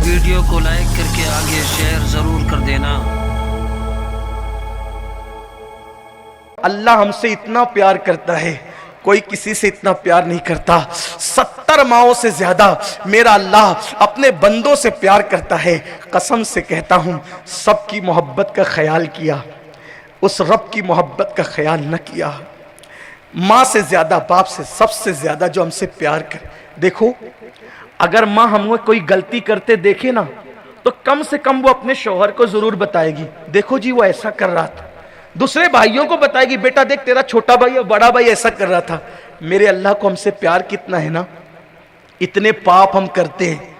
Video کو like کر کے آگے شیئر ضرور کر دینا۔ اللہ ہم سے اتنا پیار کرتا ہے، کوئی کسی سے اتنا پیار نہیں کرتا۔ 70 ماؤں سے زیادہ میرا اللہ اپنے بندوں سے پیار کرتا ہے۔ قسم سے کہتا ہوں، سب کی محبت کا خیال کیا، اس رب کی محبت کا خیال نہ کیا۔ ماں سے زیادہ، باپ سے، سب سے زیادہ جو ہم سے پیار کرے۔ دیکھو، اگر ماں ہمیں کوئی غلطی کرتے دیکھے نا تو کم سے کم وہ اپنے شوہر کو ضرور بتائے گی، دیکھو جی وہ ایسا کر رہا تھا۔ دوسرے بھائیوں کو بتائے گی، بیٹا دیکھ تیرا چھوٹا بھائی اور بڑا بھائی ایسا کر رہا تھا۔ میرے اللہ کو ہم سے پیار کتنا ہے نا، اتنے پاپ ہم کرتے ہیں،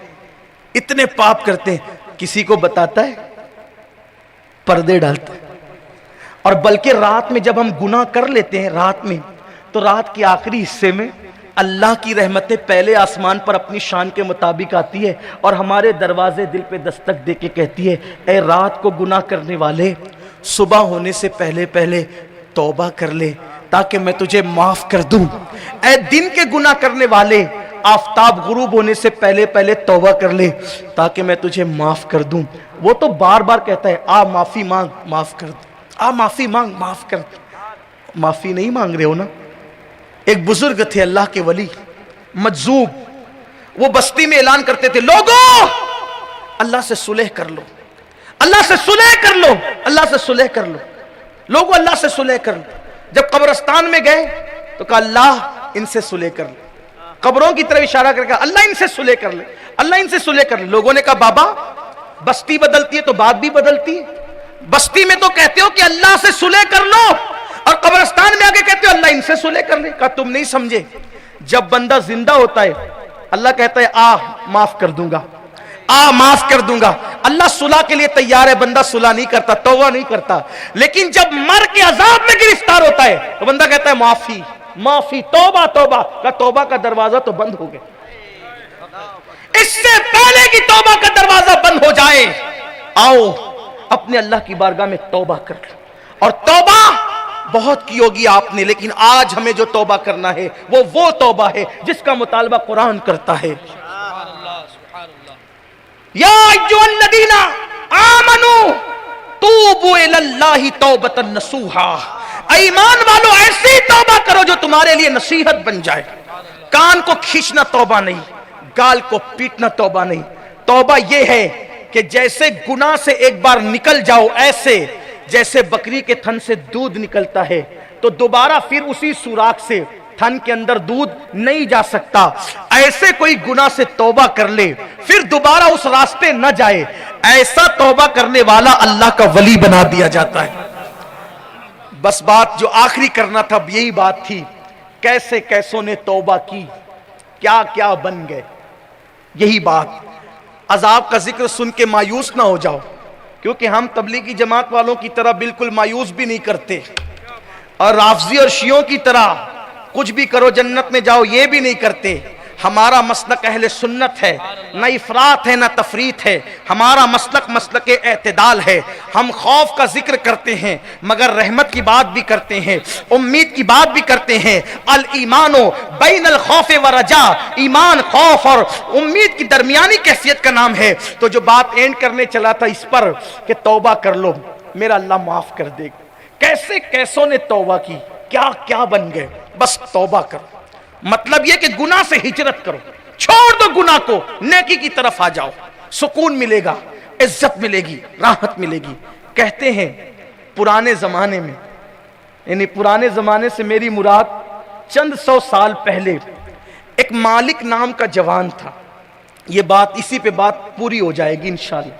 اتنے پاپ کرتے ہیں، کسی کو بتاتا ہے؟ پردے ڈالتا ہے۔ اور بلکہ رات میں جب ہم گناہ کر لیتے ہیں رات میں، تو رات کے آخری حصے میں اللہ کی رحمتیں پہلے آسمان پر اپنی شان کے مطابق آتی ہے اور ہمارے دروازے دل پہ دستک دے کے کہتی ہے، اے رات کو گناہ کرنے والے، صبح ہونے سے پہلے پہلے توبہ کر لے تاکہ میں تجھے معاف کر دوں۔ اے دن کے گناہ کرنے والے، آفتاب غروب ہونے سے پہلے پہلے توبہ کر لے تاکہ میں تجھے معاف کر دوں۔ وہ تو بار بار کہتا ہے، آ معافی مانگ، معاف کر دوں، آ معافی مانگ، معاف کر دوں۔ معافی نہیں مانگ رہے ہو نا؟ ایک بزرگ تھے اللہ کے ولی، مجذوب، وہ بستی میں اعلان کرتے تھے، لوگوں اللہ سے صلح کر لو، اللہ سے صلح کر لو، اللہ سے صلح کر لو، لوگوں اللہ سے صلح کر لو۔ جب قبرستان میں گئے تو کہا، اللہ ان سے صلح کر لو۔ قبروں کی طرف اشارہ کر کے کہا، اللہ ان سے صلح کر لے، اللہ ان سے صلح کر لے۔ لوگوں نے کہا، بابا بستی بدلتی ہے تو بات بھی بدلتی ہے، بستی میں تو کہتے ہو کہ اللہ سے صلح کر لو اور قبرستان میں آگے کہتے ہو اللہ ان سے صلح کر لے۔ کہا تم نہیں سمجھے، جب بندہ زندہ ہوتا ہے اللہ کہتا ہے آ معاف کر دوں گا، آ معاف کر دوں گا۔ اللہ صلح کے لیے تیار ہے، بندہ صلح نہیں کرتا، توبہ نہیں کرتا۔ لیکن جب مر کے عذاب میں گرفتار ہوتا ہے تو بندہ کہتا ہے معافی، معافی، توبہ، توبہ۔ کہ توبہ کا دروازہ تو بند ہو گیا، اس سے پہلے کی توبہ کا دروازہ بند ہو جائے، آؤ اپنے اللہ کی بارگاہ میں توبہ کر لو۔ اور توبہ بہت کی ہوگی آپ نے، لیکن آج ہمیں جو توبہ کرنا ہے وہ توبہ ہے جس کا مطالبہ قرآن کرتا ہے۔ یا ایھا الذین آمنوا توبوا الی اللہ توبۃ نصوحا، ایمان والو ایسی توبہ کرو جو تمہارے لیے نصیحت بن جائے۔ کان کو کھینچنا توبہ نہیں، گال کو پیٹنا توبہ نہیں۔ توبہ یہ ہے کہ جیسے گناہ سے ایک بار نکل جاؤ، ایسے جیسے بکری کے تھن سے دودھ نکلتا ہے تو دوبارہ پھر اسی سوراخ سے تھن کے اندر دودھ نہیں جا سکتا، ایسے کوئی گناہ سے توبہ کر لے پھر دوبارہ اس راستے نہ جائے، ایسا توبہ کرنے والا اللہ کا ولی بنا دیا جاتا ہے۔ بس بات جو آخری کرنا تھا یہی بات تھی، کیسے کیسوں نے توبہ کی، کیا کیا بن گئے، یہی بات۔ عذاب کا ذکر سن کے مایوس نہ ہو جاؤ، کیونکہ ہم تبلیغی جماعت والوں کی طرح بالکل مایوس بھی نہیں کرتے، اور رافضی اور شیعوں کی طرح کچھ بھی کرو جنت میں جاؤ یہ بھی نہیں کرتے۔ ہمارا مسلک اہل سنت ہے، نہ افراط ہے نہ تفریط ہے، ہمارا مسلک اعتدال ہے۔ ہم خوف کا ذکر کرتے ہیں مگر رحمت کی بات بھی کرتے ہیں، امید کی بات بھی کرتے ہیں۔ الایمان بین الخوف والرجاء، ایمان خوف اور امید کی درمیانی کیفیت کا نام ہے۔ تو جو بات اینڈ کرنے چلا تھا اس پر کہ توبہ کر لو، میرا اللہ معاف کر دے گا۔ کیسے کیسوں نے توبہ کی، کیا کیا بن گئے، بس توبہ کرو۔ مطلب یہ کہ گناہ سے ہجرت کرو، چھوڑ دو گناہ کو، نیکی کی طرف آ جاؤ، سکون ملے گا، عزت ملے گی، راحت ملے گی۔ کہتے ہیں پرانے زمانے میں، یعنی پرانے زمانے سے میری مراد چند سو سال پہلے، ایک مالک نام کا جوان تھا۔ یہ بات اسی پہ بات پوری ہو جائے گی انشاءاللہ۔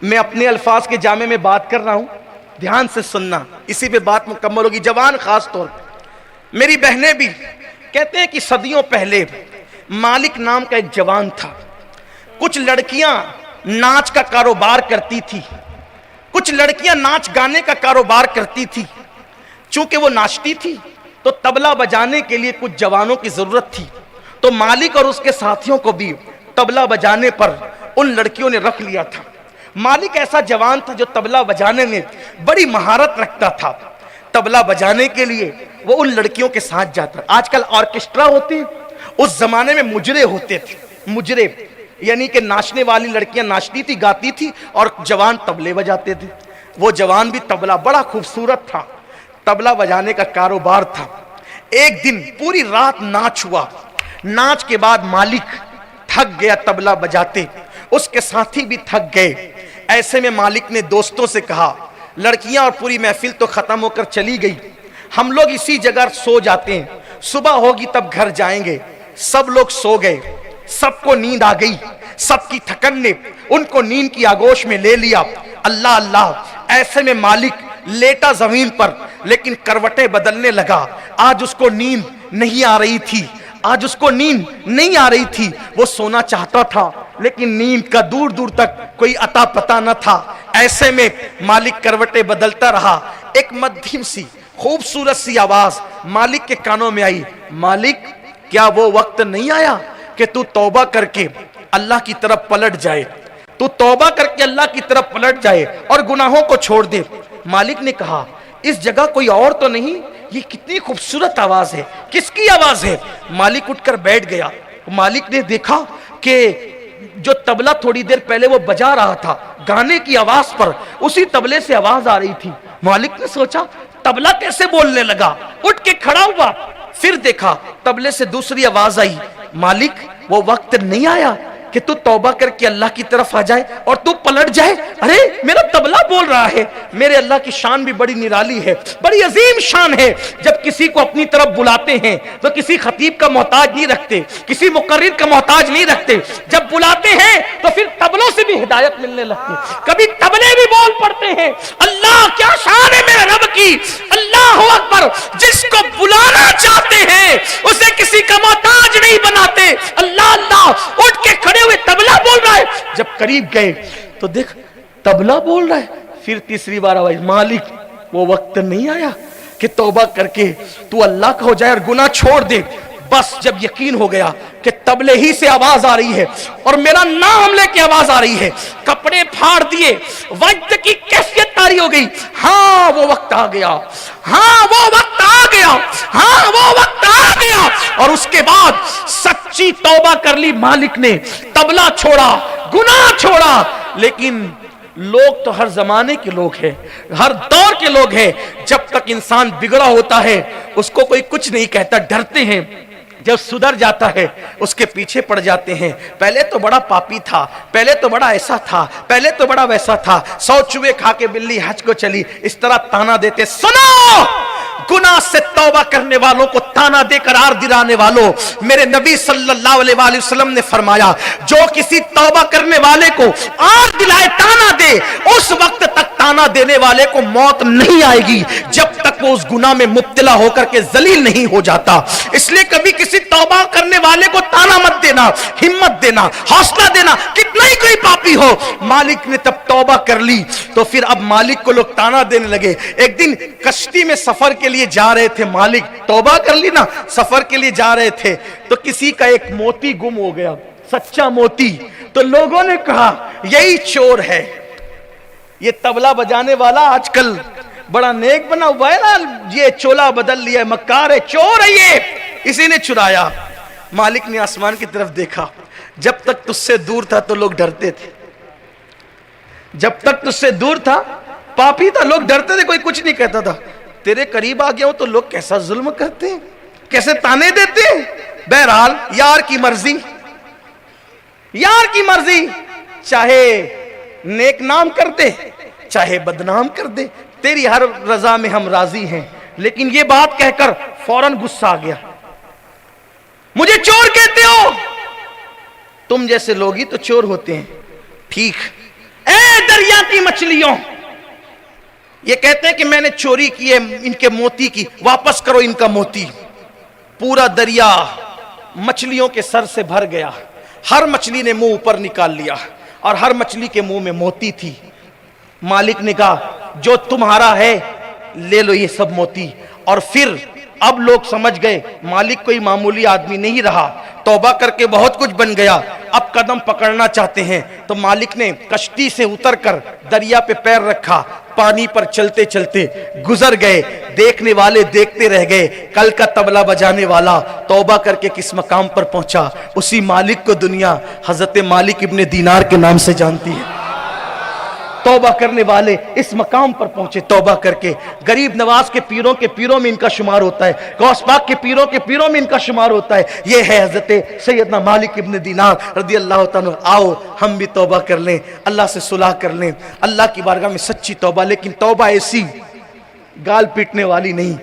میں اپنے الفاظ کے جامع میں بات کر رہا ہوں، دھیان سے سننا، اسی پہ بات مکمل ہوگی۔ جوان خاص طور پر میری بہنیں بھی کہتے ہیں کہ صدیوں پہلے مالک نام کا ایک جوان تھا۔ کچھ لڑکیاں ناچ کا کاروبار کرتی تھی، کچھ لڑکیاں ناچ گانے کا کاروبار کرتی تھی۔ چونکہ وہ ناچتی تھی تو طبلہ بجانے کے لیے کچھ جوانوں کی ضرورت تھی، تو مالک اور اس کے ساتھیوں کو بھی طبلہ بجانے پر ان لڑکیوں نے رکھ لیا تھا۔ مالک ایسا جوان تھا جو طبلہ بجانے میں بڑی مہارت رکھتا تھا۔ طبلہ بجانے کے لیے وہ ان لڑکیوں کے ساتھ جاتا۔ آج کل آرکیسٹرا ہوتے ہیں، اس زمانے میں مجرے ہوتے تھے، مجرے یعنی کہ ناچنے والی لڑکیاں ناچتی تھی، گاتی تھی، اور جوان طبلے بجاتے تھے. وہ جوان بھی طبلہ بڑا خوبصورت تھا، طبلہ بجانے کا کاروبار تھا. ایک دن پوری رات ناچ ہوا. ناچ کے بعد مالک تھک گیا طبلہ بجاتے، اس کے ساتھی بھی تھک گئے. ایسے میں مالک نے دوستوں سے کہا لڑکیاں اور پوری محفل تو ختم ہو کر چلی گئی، ہم لوگ اسی جگہ سو جاتے ہیں، صبح ہوگی تب گھر جائیں گے. سب لوگ سو گئے، سب کو نیند آ گئی. سب کی تھکن نے ان کو نیند کی آغوش میں لے لیا. اللہ اللہ. ایسے میں مالک لیٹا زمین پر، لیکن کروٹیں بدلنے لگا. آج اس کو نیند نہیں آ رہی تھی، آج اس کو نیند نہیں آ رہی تھی. وہ سونا چاہتا تھا لیکن نیند کا دور دور تک کوئی عطا پتہ نہ تھا. ایسے میں مالک کروٹیں بدلتا رہا. ایک مدھم سی خوبصورت سی آواز مالک کے کانوں میں آئی، مالک کیا وہ وقت نہیں آیا کہ تو توبہ کر کے اللہ کی طرف پلٹ جائے، تو توبہ کر کے اللہ کی طرف پلٹ جائے اور گناہوں کو چھوڑ دے. مالک نے کہا اس جگہ کوئی اور تو نہیں، یہ کتنی خوبصورت آواز ہے، کس کی آواز ہے؟ مالک اٹھ کر بیٹھ گیا. مالک نے دیکھا کہ جو طبلہ تھوڑی دیر پہلے وہ بجا رہا تھا گانے کی آواز پر، اسی طبلے سے آواز آ رہی تھی. مالک نے سوچا طبلہ کیسے بولنے لگا، اٹھ کے کھڑا ہوا. پھر دیکھا طبلے سے دوسری آواز آئی، مالک وہ وقت نہیں آیا کہ تو توبہ کر کے اللہ کی طرف آ جائے اور تو پلٹ جائے؟ ارے میرا طبلہ بول رہا ہے. میرے اللہ کی شان بھی بڑی نرالی ہے، بڑی عظیم شان ہے. جب کسی کو اپنی طرف بلاتے ہیں تو کسی خطیب کا محتاج نہیں رکھتے، کسی مقرر کا محتاج نہیں رکھتے. جب بلاتے ہیں تو پھر طبلوں سے بھی ہدایت ملنے لگتی، کبھی طبلے بھی بول پڑتے ہیں. اللہ کیا شان ہے میرے رب کی، اللہ اکبر. جس کو بلانا چاہتے ہیں اسے کسی کا محتاج نہیں بناتے. اللہ اللہ. اٹھ کے کھڑے ہوئے طبلہ بول رہا ہے. جب قریب گئے تو دیکھ طبلہ بول رہا ہے. پھر تیسری بار آواز، مالک وہ وقت نہیں آیا کہ توبہ کر کے تو اللہ کا ہو جائے اور گناہ چھوڑ دے. بس جب یقین ہو گیا کہ طبلے ہی سے آواز آ رہی ہے اور میرا نام لے کے آواز آ رہی ہے، کپڑے پھاڑ دیے، وجد کی کیفیت طاری ہو گئی. ہاں وہ وقت آ گیا، ہاں وہ وقت آ گیا، ہاں وہ وقت آ گیا. اور اس کے بعد سچی توبہ کر لی مالک نے، طبلہ چھوڑا، گناہ چھوڑا. لیکن لوگ تو ہر زمانے کے لوگ ہیں، ہر دور کے لوگ ہیں. جب تک انسان بگڑا ہوتا ہے اس کو کوئی کچھ نہیں کہتا، ڈرتے ہیں. جب سدھر جاتا ہے اس کے پیچھے پڑ جاتے ہیں. پہلے تو بڑا پاپی تھا، پہلے تو بڑا ایسا تھا، پہلے تو بڑا ویسا تھا، 100 چوہے کھا کے بلی حج کو چلی، اس طرح تانا دیتے. سنو، گناہ سے توبہ کرنے والوں کو تانا دے کر آر دلانے والوں، میرے نبی صلی اللہ علیہ وآلہ وسلم نے فرمایا جو کسی توبہ کرنے والے کو آر دلائے، تانا دے، اس وقت تک تانا دینے والے کو موت نہیں آئے گی جب تک وہ اس گناہ میں مبتلا ہو کر کے ذلیل نہیں ہو جاتا. اس لیے کبھی کسی توبہ کرنے والے کو تانا مت دینا، ہمت دینا، حوصلہ دینا، کتنا ہی کوئی پاپی ہو. مالک نے تب توبہ کر لی تو پھر اب مالک کو لوگ تانا دینے لگے. ایک دن کشتی میں سفر کے لیے جا رہے تھے، مالک توبہ کر لی نا، سفر کے لیے جا رہے تھے تو کسی کا ایک موتی گم ہو گیا، سچا موتی. تو لوگوں نے کہا یہی چور ہے، یہ طبلہ بجانے والا آج کل بڑا نیک بنا ہوا ہے نا، یہ چولا بدل لیا ہے، مکار ہے، چور ہے، یہ اسی نے چرایا. مالک نے آسمان کی طرف دیکھا، جب تک تجھ سے دور تھا تو لوگ ڈرتے تھے، جب تک تجھ سے دور تھا پاپی تھا، لوگ ڈرتے تھے، کوئی کچھ نہیں کہتا تھا. تیرے قریب آ گیا ہو تو لوگ کیسا ظلم کرتے ہیں، کیسے تانے دیتے ہیں. بہرحال یار کی مرضی، یار کی مرضی، چاہے نیک نام کر دے چاہے بدنام کر دے، تیری ہر رضا میں ہم راضی ہیں. لیکن یہ بات کہہ کر فوراً غصہ آ گیا. مجھے چور کہتے ہو، تم جیسے لوگ ہی تو چور ہوتے ہیں. ٹھیک، اے دریا کی مچھلیوں، یہ کہتے ہیں کہ میں نے چوری کی ہے ان کے موتی کی، واپس کرو ان کا موتی. پورا دریا مچھلیوں کے سر سے بھر گیا، ہر مچھلی نے منہ اوپر نکال لیا اور ہر مچھلی کے منہ میں موتی تھی. مالک نے کہا جو تمہارا ہے لے لو یہ سب موتی. اور پھر اب لوگ سمجھ گئے مالک کوئی معمولی آدمی نہیں رہا، توبہ کر کے بہت کچھ بن گیا، اب قدم پکڑنا چاہتے ہیں. تو مالک نے کشتی سے اتر کر دریا پہ پیر رکھا، پانی پر چلتے چلتے گزر گئے، دیکھنے والے دیکھتے رہ گئے، کل کا طبلہ بجانے والا توبہ کر کے کس مقام پر پہنچا، اسی مالک کو دنیا حضرت مالک ابن دینار کے نام سے جانتی ہے۔ توبہ کرنے والے اس مقام پر پہنچے، توبہ کر کے غریب نواز کے پیروں میں ان کا شمار ہوتا ہے، غوث پاک کے پیروں میں ان کا شمار ہوتا ہے۔ یہ ہے حضرت سیدنا مالک ابن دینار رضی اللہ تعالیٰ۔ آؤ ہم بھی توبہ کر لیں، اللہ سے صلح کر لیں، اللہ کی بارگاہ میں سچی توبہ، لیکن توبہ ایسی گال پیٹنے والی نہیں،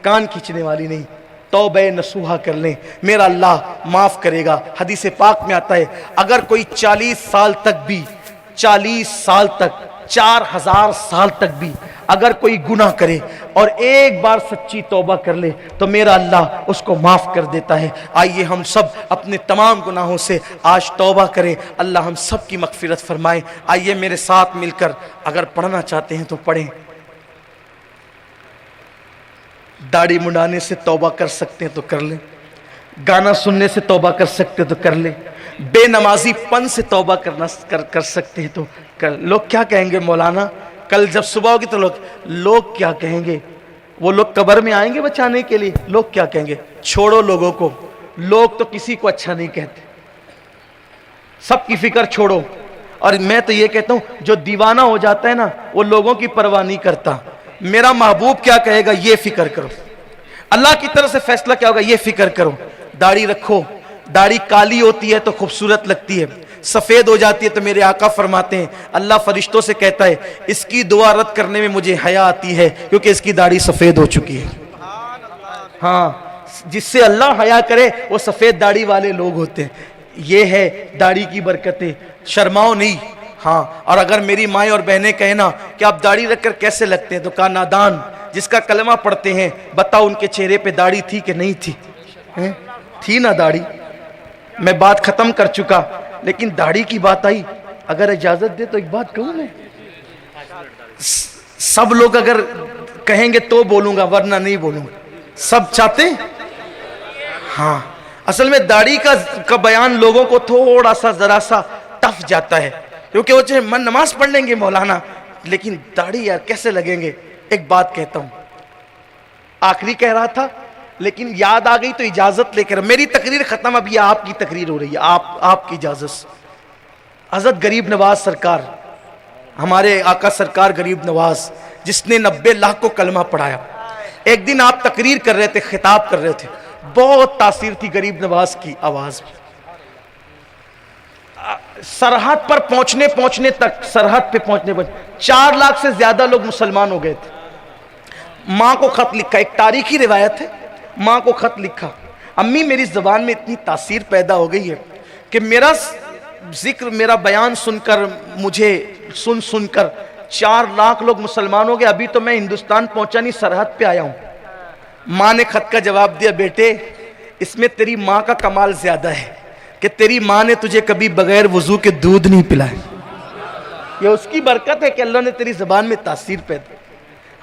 کان کھینچنے والی نہیں، توبہ نصوحہ کر لیں، میرا اللہ معاف کرے گا۔ حدیث پاک میں آتا ہے اگر کوئی 40 سال تک بھی 40 سال تک 4000 سال تک بھی اگر کوئی گناہ کرے اور ایک بار سچی توبہ کر لے تو میرا اللہ اس کو معاف کر دیتا ہے۔ آئیے ہم سب اپنے تمام گناہوں سے آج توبہ کریں، اللہ ہم سب کی مغفرت فرمائے۔ آئیے میرے ساتھ مل کر اگر پڑھنا چاہتے ہیں تو پڑھیں۔ داڑھی منڈانے سے توبہ کر سکتے ہیں تو کر لیں، گانا سننے سے توبہ کر سکتے تو کر لیں، بے نمازی پن سے توبہ کر سکتے ہیں تو کر۔ لوگ کیا کہیں گے مولانا؟ کل جب صبح ہوگی تو لوگ کیا کہیں گے؟ وہ لوگ قبر میں آئیں گے بچانے کے لیے، لوگ کیا کہیں گے؟ چھوڑو لوگوں کو، لوگ تو کسی کو اچھا نہیں کہتے، سب کی فکر چھوڑو۔ اور میں تو یہ کہتا ہوں جو دیوانہ ہو جاتا ہے نا وہ لوگوں کی پرواہ نہیں کرتا، میرا محبوب کیا کہے گا یہ فکر کرو، اللہ کی طرف سے فیصلہ کیا ہوگا یہ فکر کرو۔ داڑھی رکھو، داڑھی کالی ہوتی ہے تو خوبصورت لگتی ہے، سفید ہو جاتی ہے تو میرے آقا فرماتے ہیں اللہ فرشتوں سے کہتا ہے اس کی دعا رد کرنے میں مجھے حیا آتی ہے کیونکہ اس کی داڑھی سفید ہو چکی ہے۔ ہاں، جس سے اللہ حیا کرے وہ سفید داڑھی والے لوگ ہوتے ہیں۔ یہ ہے داڑھی کی برکتیں، شرماؤ نہیں۔ ہاں، اور اگر میری مائیں اور بہنیں کہنا کہ آپ داڑھی رکھ کر کیسے لگتے ہیں تو کہا نادان، جس کا کلمہ پڑھتے ہیں بتاؤ ان کے چہرے پہ داڑھی تھی کہ نہیں تھی؟ تھی نا داڑھی؟ میں بات ختم کر چکا، لیکن داڑھی کی بات آئی، اگر اجازت دے تو ایک بات کہوں میں؟ سب لوگ اگر کہیں گے تو بولوں گا ورنہ نہیں بولوں گا، سب چاہتے ہیں؟ ہاں، اصل میں داڑھی کا بیان لوگوں کو تھوڑا سا ذرا سا ٹف جاتا ہے کیونکہ وہ چاہے من نماز پڑھ لیں گے مولانا لیکن داڑھی یار کیسے لگیں گے۔ ایک بات کہتا ہوں، آخری کہہ رہا تھا لیکن یاد آ گئی تو اجازت لے کر، میری تقریر ختم، اب یہ آپ کی تقریر ہو رہی ہے، آپ کی اجازت سے۔ حضرت غریب نواز سرکار، ہمارے آقا سرکار غریب نواز جس نے 90 لاکھ کو کلمہ پڑھایا، ایک دن آپ تقریر کر رہے تھے، خطاب کر رہے تھے، بہت تاثیر تھی غریب نواز کی آواز میں۔ سرحد پر پہنچنے تک 4 لاکھ سے زیادہ لوگ مسلمان ہو گئے تھے۔ ماں کو خط لکھا، ایک تاریخی روایت ہے، ماں کو خط لکھا، امی میری زبان میں اتنی تاثیر پیدا ہو گئی ہے کہ میرا ذکر، میرا بیان سن کر، مجھے سن کر 4 لاکھ لوگ مسلمان ہو گئے، ابھی تو میں ہندوستان پہنچا نہیں، سرحد پہ آیا ہوں۔ ماں نے خط کا جواب دیا، بیٹے اس میں تیری ماں کا کمال زیادہ ہے کہ تیری ماں نے تجھے کبھی بغیر وضو کے دودھ نہیں پلائے، یہ اس کی برکت ہے کہ اللہ نے تیری زبان میں تاثیر پیدا۔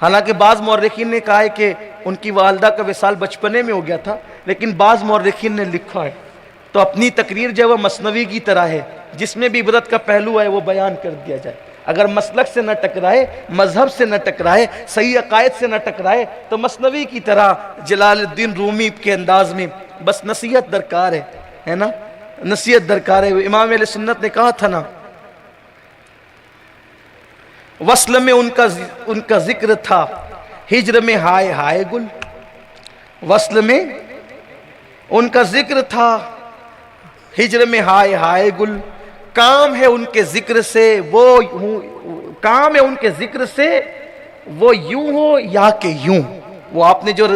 حالانکہ بعض مورخین نے کہا ہے کہ ان کی والدہ کا وصال بچپنے میں ہو گیا تھا، لیکن بعض مورخین نے لکھا ہے تو اپنی تقریر جو ہے وہ مثنوی کی طرح ہے، جس میں بھی عبرت کا پہلو ہے وہ بیان کر دیا جائے، اگر مسلک سے نہ ٹکرائے، مذہب سے نہ ٹکرائے، صحیح عقائد سے نہ ٹکرائے تو مثنوی کی طرح جلال الدین رومی کے انداز میں بس نصیحت درکار ہے نا، نصیحت درکار ہے۔ امام اہل سنت نے کہا تھا نا، وصل میں ان کا ذکر تھا، ہجر میں ہائے ہائے گل، وصل میں ان کا ذکر تھا، ہجر میں ہائے ہائے گل، کام ہے ان کے ذکر سے وہ یوں ہو یا کہ یوں۔ وہ آپ نے جو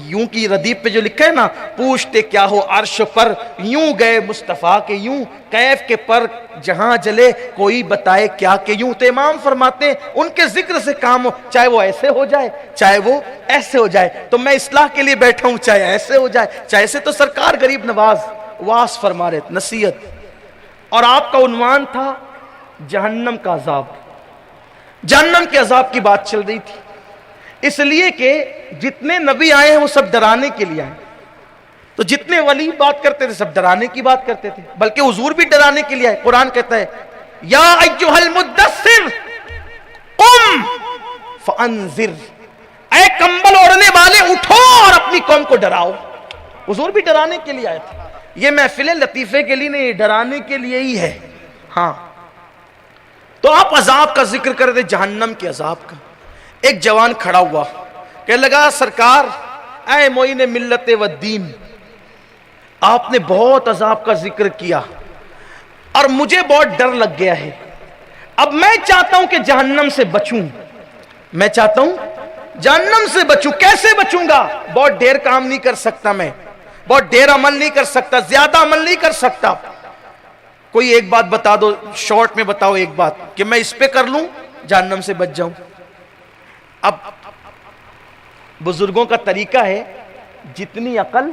یوں کی ردیف پہ جو لکھا ہے نا، پوچھتے کیا ہو عرش پر، یوں گئے مصطفیٰ کے یوں، کیف کے پر جہاں جلے کوئی بتائے کیا کہ یوں۔ تو امام فرماتے ہیں ان کے ذکر سے کام ہو، چاہے وہ ایسے ہو جائے چاہے وہ ایسے ہو جائے، تو میں اصلاح کے لیے بیٹھا ہوں، چاہے ایسے ہو جائے چاہے ایسے۔ تو سرکار غریب نواز واس فرما رہے تھے، نصیحت، اور آپ کا عنوان تھا جہنم کا عذاب، جہنم کے عذاب کی بات چل رہی تھی، اس لیے کہ جتنے نبی آئے ہیں وہ سب ڈرانے کے لیے آئے، تو جتنے ولی بات کرتے تھے سب ڈرانے کی بات کرتے تھے، بلکہ حضور بھی ڈرانے کے لیے آئے۔ قرآن کہتا ہے یا ایھا المدثر قم فانذر، اے کمبل اوڑھنے والے اٹھو اور اپنی قوم کو ڈراؤ۔ حضور بھی ڈرانے کے لیے آئے تھے، یہ محفل لطیفے کے لیے نہیں، ڈرانے کے لیے ہی ہے۔ ہاں تو آپ عذاب کا ذکر کر دے، جہنم کے عذاب کا۔ ایک جوان کھڑا ہوا، کہنے لگا سرکار اے معین ملت و دین، آپ نے بہت عذاب کا ذکر کیا اور مجھے بہت ڈر لگ گیا ہے، اب میں چاہتا ہوں کہ جہنم سے بچوں، میں چاہتا ہوں جہنم سے بچوں۔ کیسے بچوں گا؟ بہت ڈھیر کام نہیں کر سکتا، میں بہت ڈھیر عمل نہیں کر سکتا، زیادہ عمل نہیں کر سکتا، کوئی ایک بات بتا دو، شارٹ میں بتاؤ ایک بات کہ میں اس پہ کر لوں جہنم سے بچ جاؤں۔ اب بزرگوں کا طریقہ ہے جتنی عقل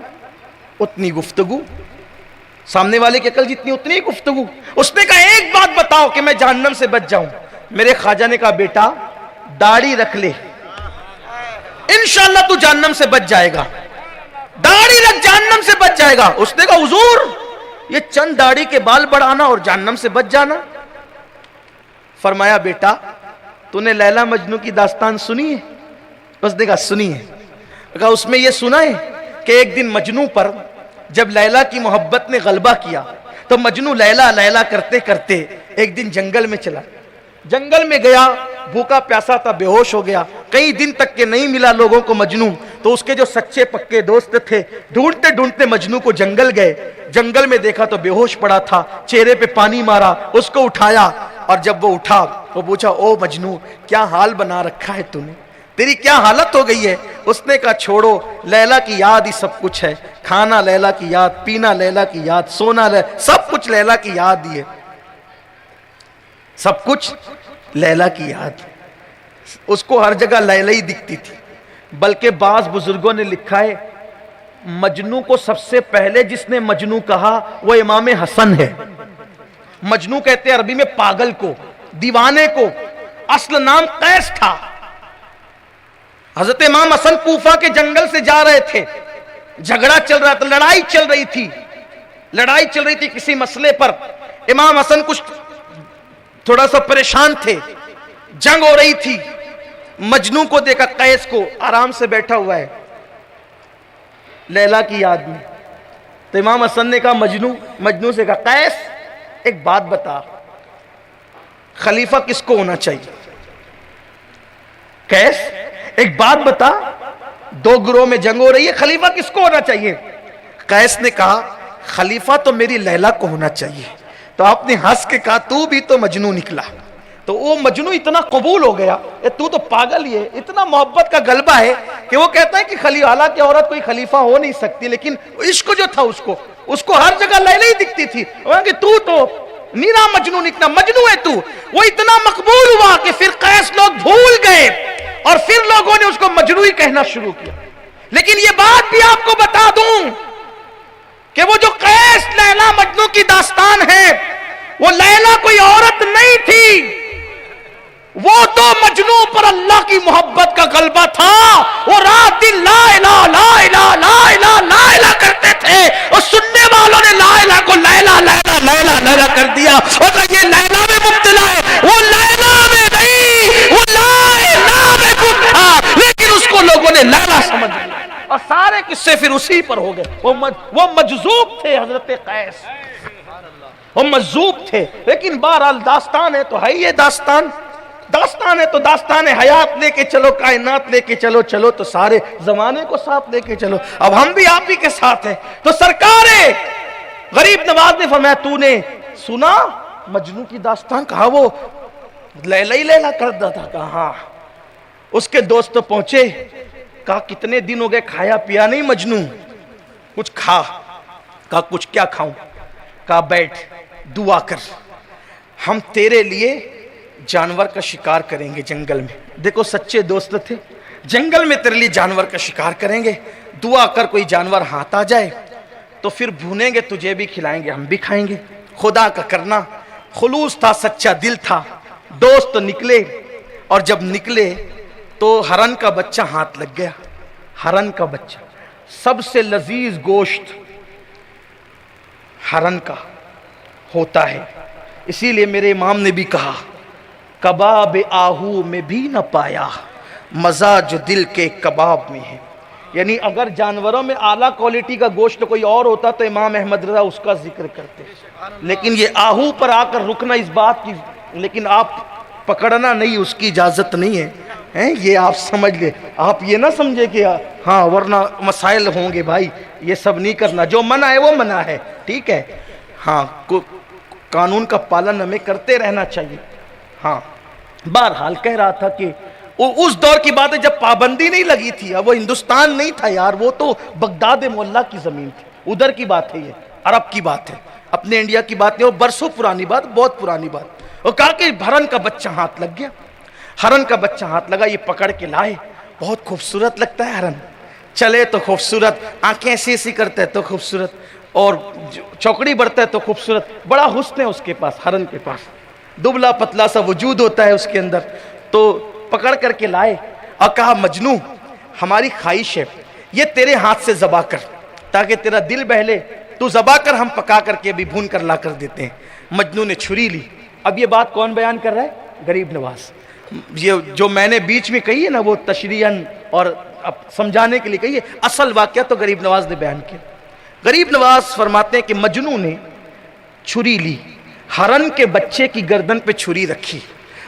اتنی گفتگو، سامنے والے کی عقل جتنی اتنی گفتگو۔ اس نے کہا ایک بات بتاؤ کہ میں جہنم سے بچ جاؤں۔ میرے خواجہ نے کہا بیٹا داڑھی رکھ لے، انشاءاللہ تو جہنم سے بچ جائے گا، داڑھی رکھ جہنم سے بچ جائے گا۔ اس نے کہا حضور یہ چند داڑھی کے بال بڑھانا اور جہنم سے بچ جانا؟ فرمایا بیٹا تو نے لیلا مجنو کی داستان سنی ہے؟ اس نے کہا سنی ہے۔ کہا اس میں یہ سنا ہے کہ ایک دن مجنو پر جب لیلا کی محبت نے غلبہ کیا تو مجنو لیلا لیلا کرتے کرتے ایک دن جنگل میں چلا، جنگل میں گیا، بھوکا پیاسا تھا، بے ہوش ہو گیا، کئی دن تک کے نہیں ملا لوگوں کو مجنو، تو اس کے جو سچے پکے دوست تھے ڈھونڈتے ڈھونڈتے مجنو کو جنگل گئے، جنگل میں دیکھا تو بے ہوش پڑا تھا، چہرے پہ پانی مارا، اس کو اٹھایا، اور جب وہ اٹھا وہ پوچھا او مجنو کیا حال بنا رکھا ہے تو نے، تیری کیا حالت ہو گئی ہے؟ اس نے کہا چھوڑو، لیلا کی یاد ہی سب کچھ ہے، کھانا لیلا کی یاد، پینا لیلا کی یاد، سونا لیلا، سب کچھ لیلا کی یاد ہی ہے، سب کچھ لیلا کی یاد۔ اس کو ہر جگہ لیلا ہی دکھتی تھی، بلکہ بعض بزرگوں نے لکھا ہے مجنو کو سب سے پہلے جس نے مجنو کہا وہ امام حسن ہے۔ مجنو کہتے ہیں عربی میں پاگل کو، دیوانے کو، اصل نام قیس تھا۔ حضرت امام حسن کوفہ کے جنگل سے جا رہے تھے، جھگڑا چل رہا تھا، لڑائی چل رہی تھی کسی مسئلے پر، امام حسن کچھ تھوڑا سا پریشان تھے، جنگ ہو رہی تھی، مجنو کو دیکھا، قیس کو آرام سے بیٹھا ہوا ہے لیلا کی یاد میں، تو امام حسن نے کہا مجنو سے کہا قیس ایک بات بتا، خلیفہ کس کو ہونا چاہیے؟ قیس ایک بات بتا، دو گروہ میں جنگ ہو رہی ہے، خلیفہ کس کو ہونا چاہیے؟ قیس نے کہا خلیفہ تو میری لیلا کو ہونا چاہیے۔ تو آپ نے ہنس کے کہا تو بھی تو مجنو نکلا۔ تو وہ مجنو اتنا قبول ہو گیا، تو تو پاگل ہی ہے، اتنا محبت کا غلبہ ہے کہ وہ کہتا ہے کہ حالانکہ عورت کوئی خلیفہ ہو نہیں سکتی، لیکن عشق جو تھا اس کو ہر جگہ لیلا ہی دکھتی تھی، کہ تو نیرا مجنو نکلا، مجنو ہے تو۔ وہ اتنا مقبول ہوا کہ پھر قیس لوگ بھول گئے اور پھر لوگوں نے اس کو مجنو ہی کہنا شروع کیا۔ لیکن یہ بات بھی آپ کو بتا دوں کہ وہ جو قیس لیلا مجنو کی داستان ہے، وہ لیلا کوئی عورت نہیں تھی، وہ تو مجنو پر اللہ کی محبت کا غلبہ تھا۔ وہ رات دن لا الہ لا الہ لا الہ لا الہ کرتے تھے، اور سننے والوں نے لا الہ کو لیلا لیلا لیلا لیلا کر دیا، اور یہ لیلا میں مبتلا ہے، وہ لیلا میں نہیں، وہ لا الہ میں گم تھا، لیکن اس کو لوگوں نے لیلا سمجھ لیا، اور سارے قصے پھر اسی پر ہو گئے۔ وہ مجذوب تھے حضرت قیس، وہ مجذوب تھے، لیکن بہرحال داستان ہے تو ہے یہ داستان ہے تو داستان حیات لے کے چلو، کائنات لے کے چلو، چلو تو سارے زمانے کو ساتھ لے کے چلو۔ اب ہم بھی آپ ہی کے ساتھ ہیں۔ تو سرکار غریب نواز نے فرمایا تو نے سنا مجنو کی داستان؟ کہا وہ لیلا ہی لیلا کرتا تھا۔ کہا ہاں۔ اس کے دوست پہنچے، کہا کتنے دن ہو گئے کھایا پیا نہیں مجنو، کچھ کھا۔ کہا کچھ کیا کھاؤں؟ کہا بیٹھ دعا کر، ہم تیرے لیے جانور کا شکار کریں گے جنگل میں۔ دیکھو سچے دوست تھے، جنگل میں تیرے لیے جانور کا شکار کریں گے، دعا کر کوئی جانور ہاتھ آ جائے تو پھر بھونیں گے، تجھے بھی کھلائیں گے، ہم بھی کھائیں گے۔ خدا کا کرنا، خلوص تھا، سچا دل تھا۔ دوست نکلے، اور جب نکلے تو ہرن کا بچہ ہاتھ لگ گیا۔ ہرن کا بچہ سب سے لذیذ گوشت ہرن کا ہوتا ہے، اسی لیے میرے امام نے بھی کہا کباب آہو میں بھی نہ پایا مزہ جو دل کے کباب میں ہے. یعنی اگر جانوروں میں اعلیٰ کوالٹی کا گوشت کوئی اور ہوتا تو امام احمد رضا اس کا ذکر کرتے, لیکن یہ آہو پر آ کر رکنا اس بات کی, لیکن آپ پکڑنا نہیں, اس کی اجازت نہیں ہے. یہ آپ سمجھ لیں, آپ یہ نہ سمجھے کہ ہاں ورنہ مسائل ہوں گے بھائی, یہ سب نہیں کرنا, جو منع ہے وہ منع ہے, ٹھیک ہے. ہاں قانون کا پالن ہمیں کرتے رہنا چاہیے. ہاں بہرحال کہہ رہا تھا کہ اس دور کی بات ہے جب پابندی نہیں لگی تھی. اب وہ ہندوستان نہیں تھا یار, وہ تو بغداد مولا کی زمین تھی, ادھر کی بات ہے, یہ عرب کی بات ہے, اپنے انڈیا کی بات نہیں. وہ برسوں پرانی بات, بہت پرانی بات. وہ کہا کہ ہرن کا بچہ ہاتھ لگ گیا, ہرن کا بچہ ہاتھ لگا, یہ پکڑ کے لائے, بہت خوبصورت لگتا ہے ہرن, چلے تو خوبصورت, آنکھیں ایسی ایسی کرتے ہے تو خوبصورت, اور چوکڑی بڑھتا ہے تو خوبصورت, بڑا حسن ہے اس کے پاس, ہرن کے پاس دبلا پتلا سا وجود ہوتا ہے اس کے اندر. تو پکڑ کر کے لائے اور کہا مجنو ہماری خواہش ہے یہ تیرے ہاتھ سے ذبح کر تاکہ تیرا دل بہلے, تو ذبح کر, ہم پکا کر کے ابھی بھون کر لا کر دیتے ہیں. مجنو نے چھری لی. اب یہ بات کون بیان کر رہا ہے؟ غریب نواز. یہ جو میں نے بیچ میں کہی ہے نا وہ تشریحاً اور سمجھانے کے لیے کہی ہے, اصل واقعہ تو غریب نواز نے بیان کیا. غریب نواز فرماتے ہیں کہ مجنو نے چھری لی, ہرن کے بچے کی گردن پہ چھری رکھی,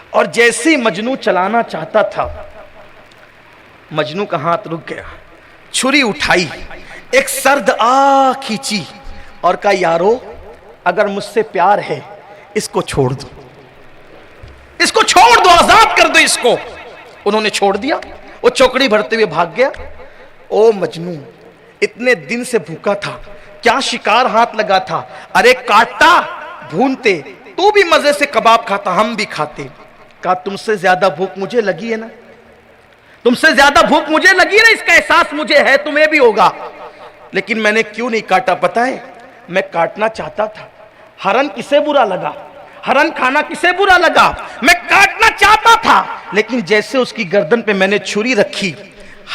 اور جیسے مجنو چلانا چاہتا تھا مجنو کا ہاتھ رک گیا, چھری اٹھائی, ایک سرد آہ کھینچی اور کہا یارو اگر مجھ سے پیار ہے اس کو چھوڑ دو, اس کو چھوڑ دو, آزاد کر دو اس کو. انہوں نے چھوڑ دیا, وہ چوکڑی بھرتے ہوئے بھاگ گیا. او مجنو اتنے دن سے بھوکا تھا, کیا شکار ہاتھ لگا تھا, ارے کاٹتا بھونتے, تو بھی مزے سے کباب کھاتا, ہم بھی کھاتے. کہا تم سے زیادہ بھوک مجھے لگی ہے نا, تم سے زیادہ بھوک مجھے لگی ہے نا, اس کا احساس مجھے ہے, تمہیں بھی ہوگا, لیکن میں نے کیوں نہیں کاٹا پتہ ہے؟ میں کاٹنا چاہتا تھا. ہرن کسے برا لگا, ہرن کھانا کسے برا لگا, میں کاٹنا چاہتا تھا, لیکن جیسے اس کی گردن پہ میں نے چھری رکھی,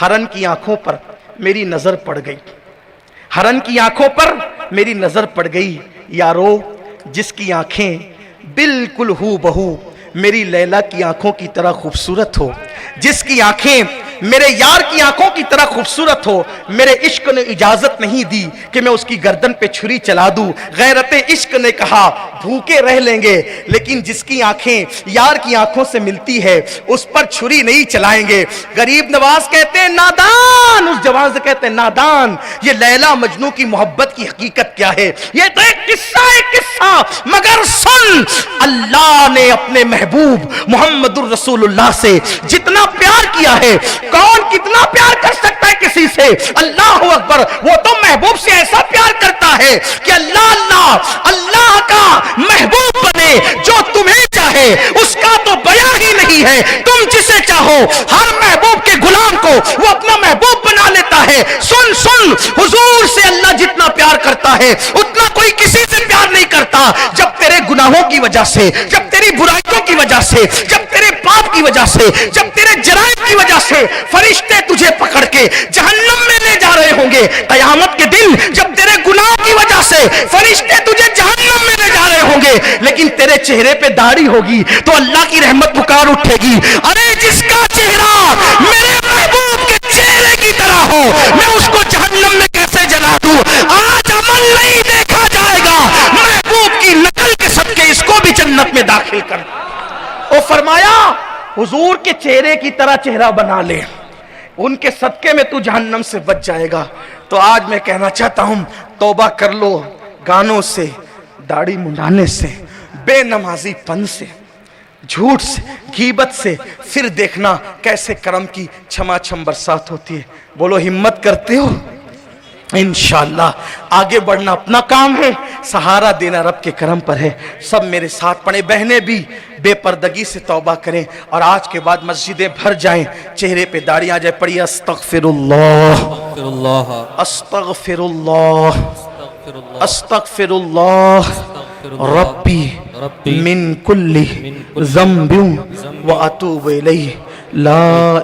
ہرن کی آنکھوں پر میری نظر پڑ گئی, ہرن کی آنکھوں پر میری نظر پڑ گئی. یارو جس کی آنکھیں بالکل ہو بہو میری لیلا کی آنکھوں کی طرح خوبصورت ہو, جس کی آنکھیں میرے یار کی آنکھوں کی طرح خوبصورت ہو, میرے عشق نے اجازت نہیں دی کہ میں اس کی گردن پہ چھری چلا دوں. غیرت عشق نے کہا بھوکے رہ لیں گے, لیکن جس کی آنکھیں یار کی آنکھوں سے ملتی ہے اس پر چھری نہیں چلائیں گے. غریب نواز کہتے ہیں نادان, اس جوان سے کہتے ہیں نادان, یہ لیلا مجنو کی محبت کی حقیقت کیا ہے؟ یہ تو ایک قصہ ہے, قصہ, مگر سن اللہ نے اپنے محبوب محمد الرسول اللہ سے جتنا پیار کیا ہے, کون کتنا پیار کر سکتا ہے کسی سے؟ اللہ اکبر. وہ تو محبوب سے ایسا پیار کرتا ہے کہ اللہ اللہ اللہ کا محبوب بنے جو تمہیں چاہے, اس کا تو بیان ہی نہیں ہے. تم جسے چاہو, ہر محبوب کے غلام کو وہ اپنا محبوب بنا لیتا ہے. سن سن, حضور سے اللہ جتنا پیار کرتا ہے اتنا کوئی کسی سے پیار نہیں کرتا. جب تیرے گناہوں کی وجہ سے, جب تیری برائیوں کی وجہ سے, جب تیرے پاپ کی وجہ سے, جب تیرے جرائم کی وجہ سے فرشتے تجھے پکڑ کے جہنم میں لے جا رہے ہوں گے, قیامت کے دن جب تیرے گناہ کی وجہ سے فرشتے تجھے جہنم میں لے جا رہے ہوں گے, لیکن تیرے چہرے پہ داڑھی ہوگی تو اللہ کی رحمت پکار اٹھے گی. ارے جس کا چہرہ میرے محبوب کے چہرے کی طرح ہو, میں اس کو جہنم میں کیسے جلا دوں؟ آج عمل نہیں دیکھا جائے گا, محبوب کی نقل کے صدقے اس کو بھی جنت میں داخل کر. اور فرمایا حضور کے چہرے کی طرح چہرہ بنا لے, ان کے صدقے میں تو جہنم سے بچ جائے گا. تو آج میں کہنا چاہتا ہوں توبہ کر لو گانوں سے, داڑھی منڈانے سے, بے نمازی پن سے, جھوٹ سے, غیبت سے, پھر دیکھنا کیسے کرم کی چھما چھم برسات ہوتی ہے. بولو ہمت کرتے ہو؟ انشاءاللہ آگے بڑھنا اپنا کام ہے, سہارا دینا رب کے کرم پر ہے. سب میرے ساتھ پڑھیں, بہنیں بھی بے پردگی سے توبہ کریں, اور آج کے بعد مسجدیں بھر جائیں, چہرے پہ داڑیاں جائیں. پڑھیے استغفر اللہ استغفر اللہ استغفر اللہ ربی من کل ذنب و اتوب الیہ لا